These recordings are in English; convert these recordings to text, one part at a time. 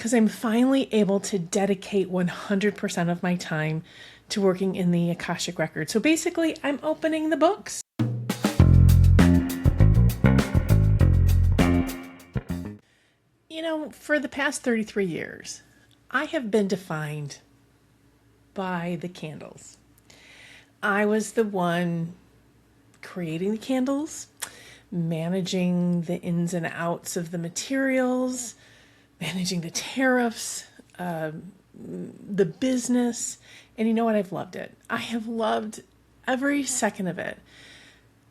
because I'm finally able to dedicate 100% of my time to working in the Akashic Records. So basically, I'm opening the books. For the past 33 years, I have been defined by the candles. I was the one creating the candles, managing the ins and outs of the materials, managing the tariffs, the business. And you know what? I've loved it. I have loved every second of it.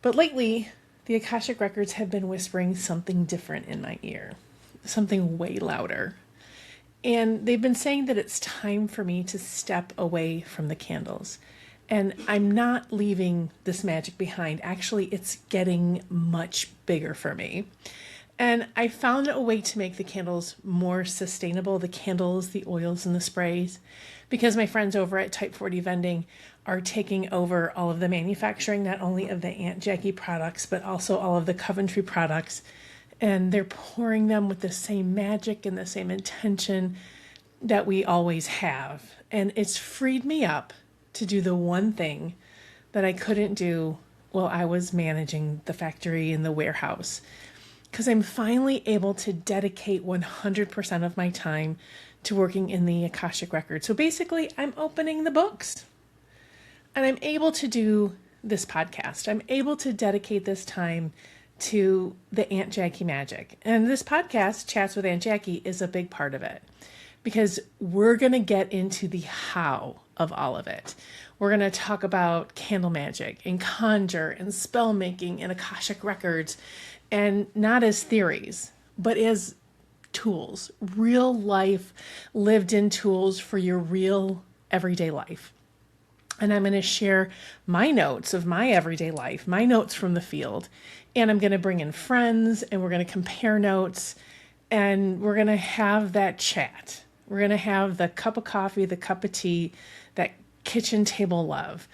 But lately, the Akashic Records have been whispering something different in my ear, something way louder. And they've been saying that it's time for me to step away from the candles. And I'm not leaving this magic behind. Actually, it's getting much bigger for me. And I found a way to make the candles more sustainable, the candles, the oils, and the sprays, because my friends over at Type 40 Vending are taking over all of the manufacturing, not only of the Aunt Jacki products, but also all of the Coventry products. And they're pouring them with the same magic and the same intention that we always have. And it's freed me up to do the one thing that I couldn't do while I was managing the factory and the warehouse. Because I'm finally able to dedicate 100% of my time to working in the Akashic Records. So basically, I'm opening the books. And I'm able to do this podcast. I'm able to dedicate this time to the Aunt Jacki magic. And this podcast, Chats with Aunt Jacki, is a big part of it. Because we're going to get into the how of all of it. We're going to talk about candle magic and conjure and spell making and Akashic Records, and not as theories, but as tools, real life, lived in tools for your real everyday life. And I'm going to share my notes of my everyday life, my notes from the field, and I'm going to bring in friends, and we're going to compare notes, and we're going to have that chat. We're going to have the cup of coffee, the cup of tea, that kitchen table love,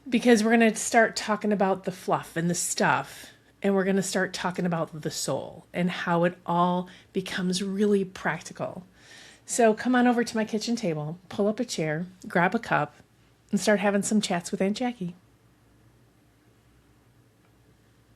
because we're going to start talking about the fluff and the stuff. And we're going to start talking about the soul and how it all becomes really practical. So come on over to my kitchen table, pull up a chair, grab a cup, and start having some chats with Aunt Jacki.